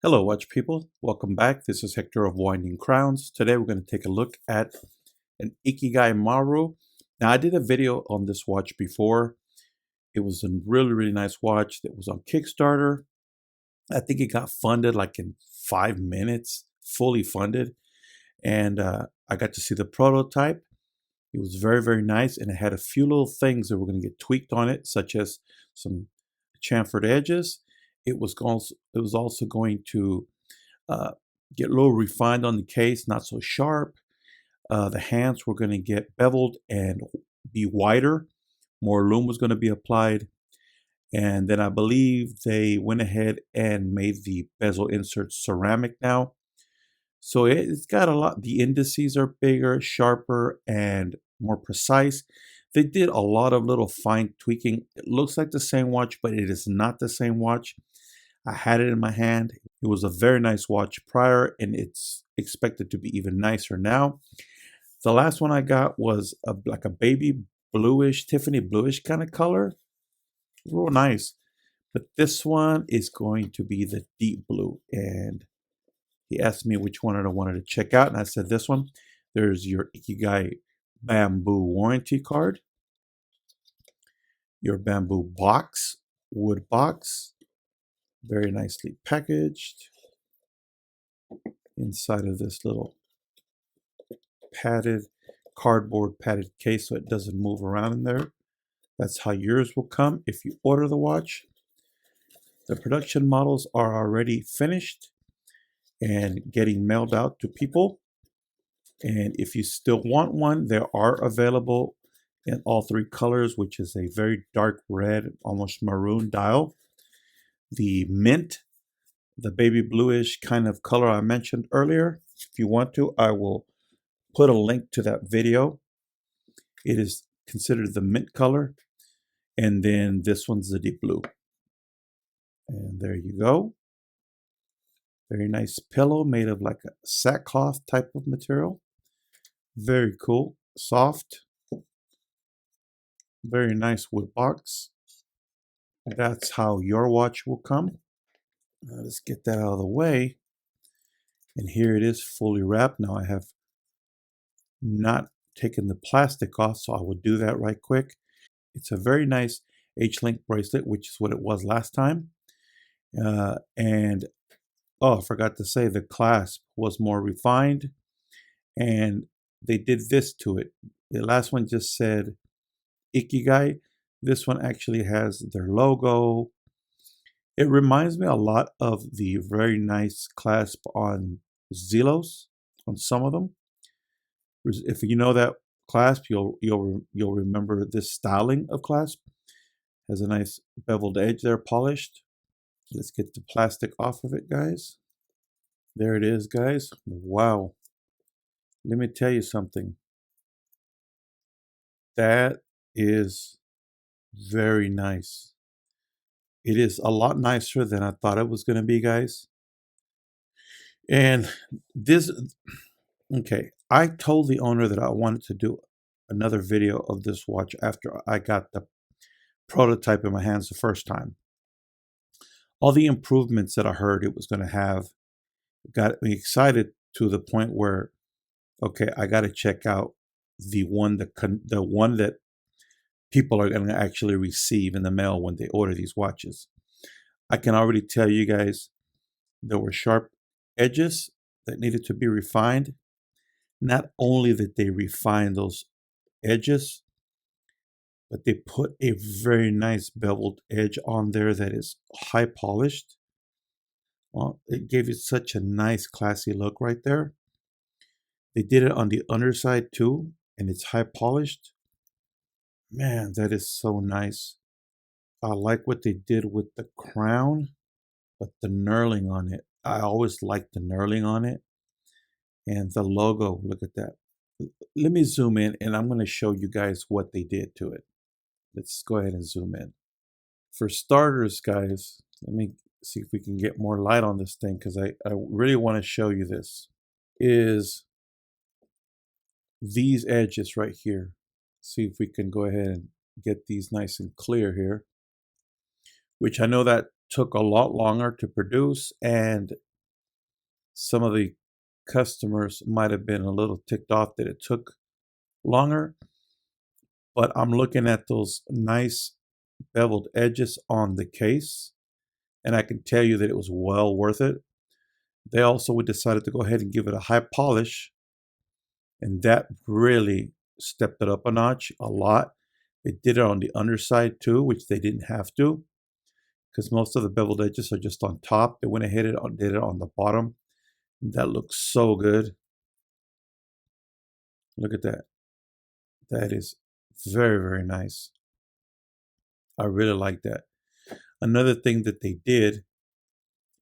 Hello, watch people. Welcome back. This is Hector of Winding Crowns. Today we're going to take a look at an Ikigai Maru. Now, I did a video on this watch before. It was a really nice watch that was on Kickstarter. I think it got funded like in 5 minutes, fully funded. And I got to see the prototype. It was very nice, and it had a few little things that were going to get tweaked on it, such as some chamfered edges. It was also going to get a little refined on the case, not so sharp. The hands were going to get beveled and be wider. More lume was going to be applied. And then I believe they went ahead and made the bezel inserts ceramic now. So it's got a lot. The indices are bigger, sharper, and more precise. They did a lot of little fine tweaking. It looks like the same watch, but it is not the same watch. I had it in my hand. It was a very nice watch prior, and it's expected to be even nicer now. The last one I got was like a baby bluish, Tiffany bluish kind of color. Real nice. But this one is going to be the deep blue. And he asked me which one I wanted to check out, and I said this one. There's your Ikigai bamboo warranty card, your bamboo box, wood box, very nicely packaged inside of this little padded cardboard padded case so it doesn't move around in there. That's how yours will come if you order the watch. The production models are already finished and getting mailed out to people. And if you still want one, they are available in all 3 colors, which is a very dark red, almost maroon dial, the mint, the baby bluish kind of color I mentioned earlier. If you want to, I will put a link to that video. It is considered the mint color. And then this one's the deep blue. And there you go. Very nice pillow made of like a sackcloth type of material. Very cool. Soft. Very nice wood box. That's how your watch will come. Now let's get that out of the way. And here it is fully wrapped. Now I have not taken the plastic off, so I will do that right quick. It's a very nice H-link bracelet, which is what it was last time. And oh, I forgot to say the clasp was more refined, and they did this to it. The last one just said Ikigai. This one actually has their logo. It reminds me a lot of the very nice clasp on Zelos, on some of them. If you know that clasp, you'll remember this styling of clasp. Has a nice beveled edge there, polished. Let's get the plastic off of it, guys. There it is, guys. Wow. Let me tell you something. That is very nice. It is a lot nicer than I thought it was going to be, guys. And this, okay, I told the owner that I wanted to do another video of this watch after I got the prototype in my hands the first time. All the improvements that I heard it was going to have got me excited to the point where, okay, I got to check out the one that people are going to actually receive in the mail when they order these watches. I can already tell you guys there were sharp edges that needed to be refined. Not only that they refined those edges, but they put a very nice beveled edge on there that is high polished. Well, it gave it such a nice classy look right there. They did it on the underside too, and it's high polished. Man, that is so nice. I like what they did with the crown, but the knurling on it, I always like the knurling on it. And the logo, look at that. Let me zoom in and I'm going to show you guys what they did to it. Let's go ahead and zoom in. For starters, guys, let me see if we can get more light on this thing because I really want to show you this. Is these edges right here. See if we can go ahead and get these nice and clear here, which I know that took a lot longer to produce, and Some of the customers might have been a little ticked off that it took longer, but I'm looking at those nice beveled edges on the case, and I can tell you that it was well worth it. They also decided to go ahead and give it a high polish, and that really stepped it up a notch a lot. They did it on the underside too, which they didn't have to, because most of the beveled edges are just on top. They went ahead and did it on the bottom. That looks so good. Look at that. That is very, very nice. I really like that. Another thing that they did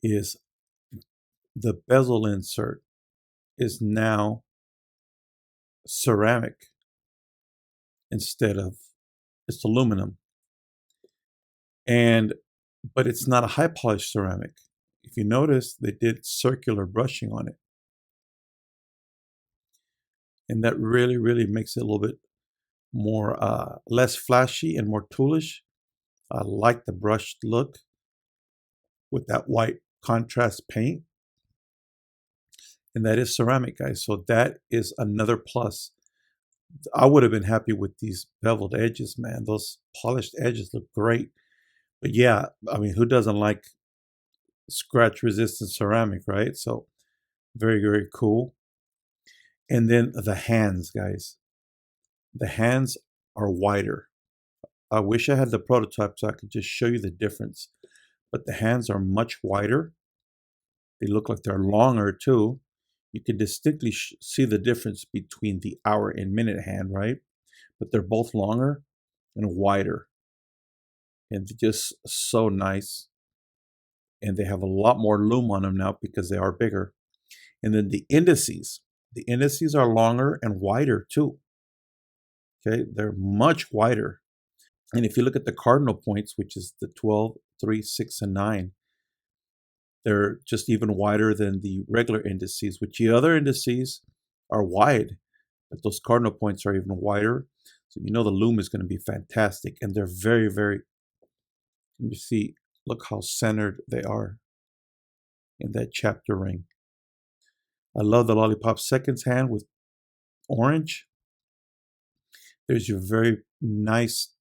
is the bezel insert is now ceramic instead of, it's aluminum. But it's not a high polish ceramic. If you notice, they did circular brushing on it. And that really, really makes it a little bit more, less flashy and more toolish. I like the brushed look with that white contrast paint. And that is ceramic, guys. So that is another plus. I would have been happy with these beveled edges, man. Those polished edges look great. But yeah, I mean, who doesn't like scratch resistant ceramic, right? So very, very cool. And then the hands, guys. The hands are wider. I wish I had the prototype so I could just show you the difference. But the hands are much wider. They look like they're longer too. You can distinctly see the difference between the hour and minute hand, right? But they're both longer and wider. And they're just so nice. And they have a lot more lume on them now because they are bigger. And then the indices are longer and wider too. Okay, they're much wider. And if you look at the cardinal points, which is the 12, 3, 6, and 9, they're just even wider than the regular indices, which the other indices are wide, but those cardinal points are even wider. So you know the lume is going to be fantastic. And they're very, very, let me see, look how centered they are in that chapter ring. I love the Lollipop Seconds hand with orange. There's your very nice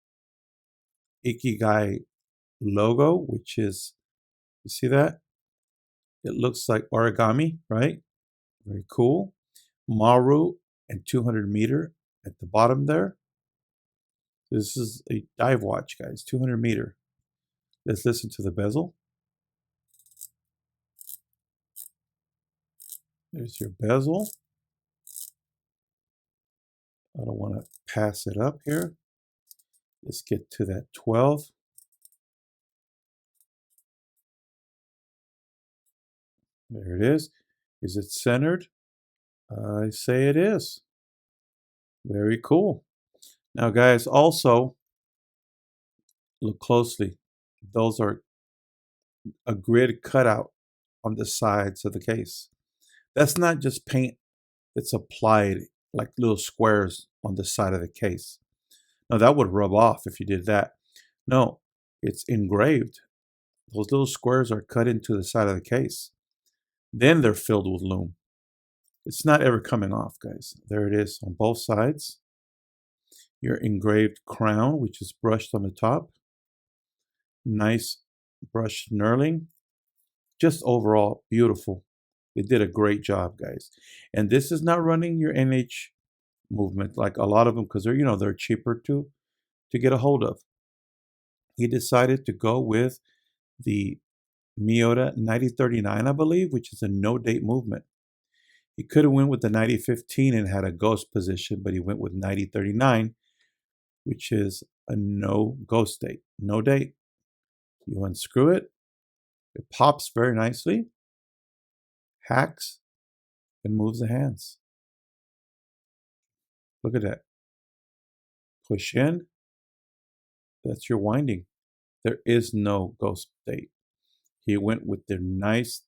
Ikigai logo, which is, you see that? It looks like origami, right? Very cool. Maru and 200 meter at the bottom there. This is a dive watch, guys, 200 meter. Let's listen to the bezel. There's your bezel. I don't want to pass it up here. Let's get to that 12. There it is. Is it centered? I say it is. Very cool. Now, guys, also look closely. Those are a grid cutout on the sides of the case. That's not just paint that's applied like little squares on the side of the case. Now, that would rub off if you did that. No, it's engraved. Those little squares are cut into the side of the case. Then they're filled with lume. It's not ever coming off, guys. There it is on both sides. Your engraved crown, which is brushed on the top. Nice brushed knurling. Just overall beautiful. They did a great job, guys. And this is not running your NH movement like a lot of them because they're cheaper to get a hold of. He decided to go with the Miyota 9039, I believe, which is a no date movement. He could have went with the 9015 and had a ghost position, but he went with 9039, which is a no ghost date, no date. You unscrew it, it pops very nicely, hacks, and moves the hands. Look at that. Push in, that's your winding. There is no ghost date. He went with the nice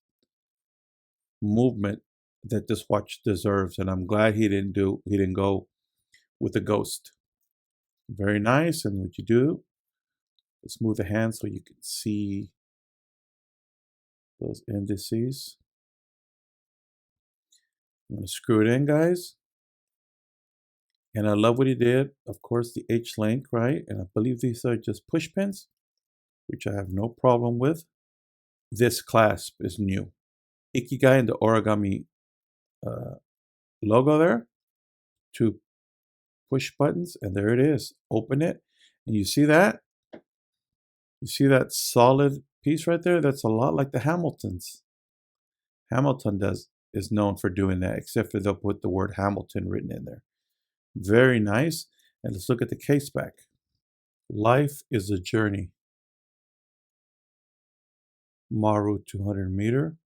movement that this watch deserves, and I'm glad he didn't go with a ghost. Very nice. And what you do is move the hand so you can see those indices. I'm going to screw it in, guys. And I love what he did. Of course, the H-link, right? And I believe these are just push pins, which I have no problem with. This clasp is new. Ikigai and the origami logo there. 2 push buttons, and there it is. Open it, and you see that? You see that solid piece right there? That's a lot like the Hamiltons. Hamilton is known for doing that, except for they'll put the word Hamilton written in there. Very nice. And let's look at the Caseback. Life is a journey. Maru 200 meter.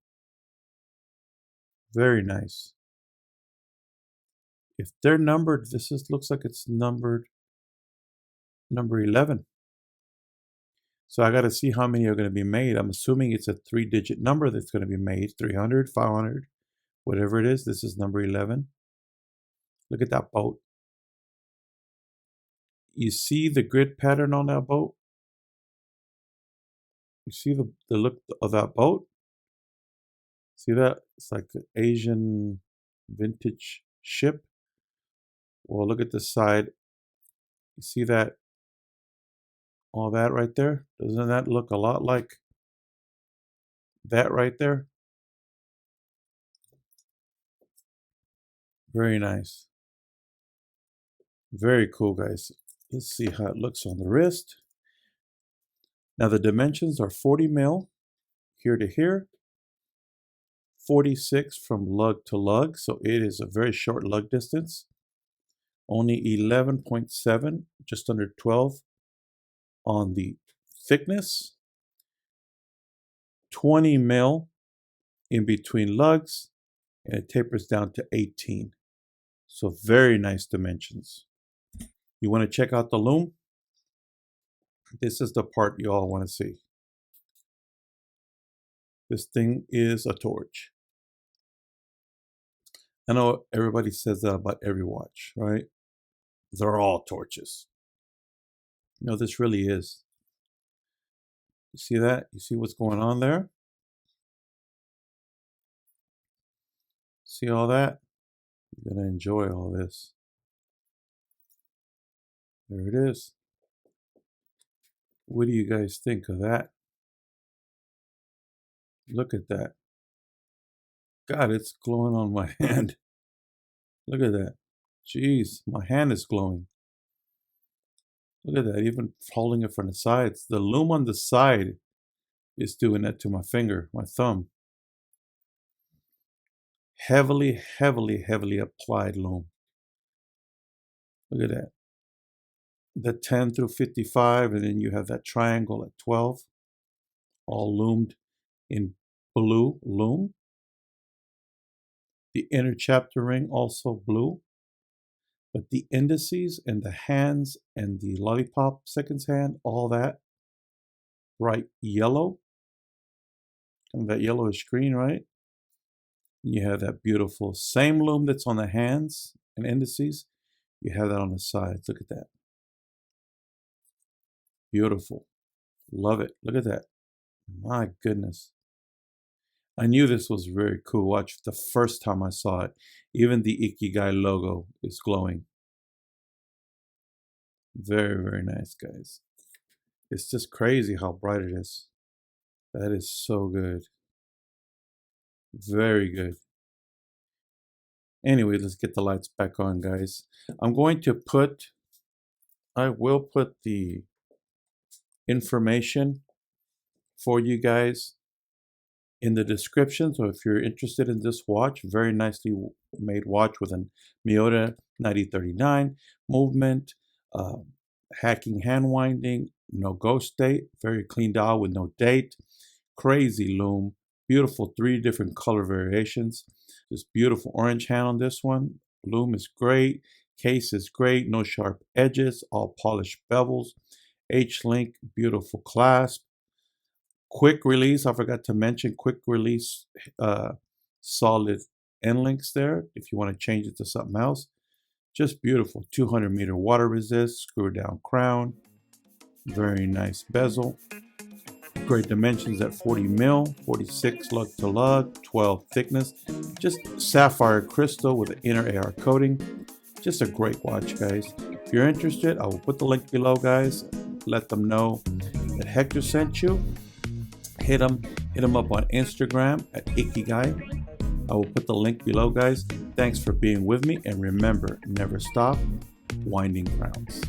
Very nice. If they're numbered, looks like it's number 11. So I got to see how many are going to be made. I'm assuming it's a 3-digit number that's going to be made. 300, 500, whatever it is. This is number 11. Look at that boat. You see the grid pattern on that boat? You see the look of that boat? See that? It's like an Asian vintage ship. Well, look at the side. You see that? All that right there? Doesn't that look a lot like that right there? Very nice. Very cool, guys. Let's see how it looks on the wrist. Now the dimensions are 40 mil here to here, 46 from lug to lug, so it is a very short lug distance. Only 11.7, just under 12 on the thickness. 20 mil in between lugs, and it tapers down to 18. So very nice dimensions. You want to check out the loom? This is the part you all want to see. This thing is a torch. I know everybody says that about every watch, right? They're all torches. No, this really is. You see that? You see what's going on there? See all that? You're going to enjoy all this. There it is. What do you guys think of that? Look at that. God, it's glowing on my hand. Look at that. Jeez, my hand is glowing. Look at that, even holding it from the sides. The loom on the side is doing that to my finger, my thumb. Heavily, heavily, heavily applied loom. Look at that. The 10 through 55, and then you have that triangle at 12, all loomed in blue loom. The inner chapter ring also blue, but the indices and the hands and the lollipop seconds hand, all that bright yellow, and that yellowish green, right? And you have that beautiful same loom that's on the hands and indices. You have that on the sides. Look at that. Beautiful. Love it. Look at that. My goodness. I knew this was very cool watch the first time I saw it. Even the Ikigai logo is glowing. Very, very nice, guys. It's just crazy how bright it is. That is so good. Very good. Anyway, let's get the lights back on, guys. I will put the information for you guys in the description. So if you're interested in this watch, very nicely made watch with an Miyota 9039 movement, hacking hand winding, no ghost date, very clean dial with no date, crazy loom, beautiful 3 different color variations, this beautiful orange hand on this one. Loom is great, case is great, no sharp edges, all polished bevels, H-link, beautiful clasp. Quick release, I forgot to mention quick release solid end links there if you want to change it to something else. Just beautiful. 200 meter water resist, screw down crown, very nice bezel. Great dimensions at 40 mil, 46 lug to lug, 12 thickness. Just sapphire crystal with an inner AR coating. Just a great watch, guys. If you're interested, I will put the link below, guys. Let them know that Hector sent you. Hit him up on Instagram at Ikigai. I will put the link below, guys. Thanks for being with me, and remember, never stop winding crowns.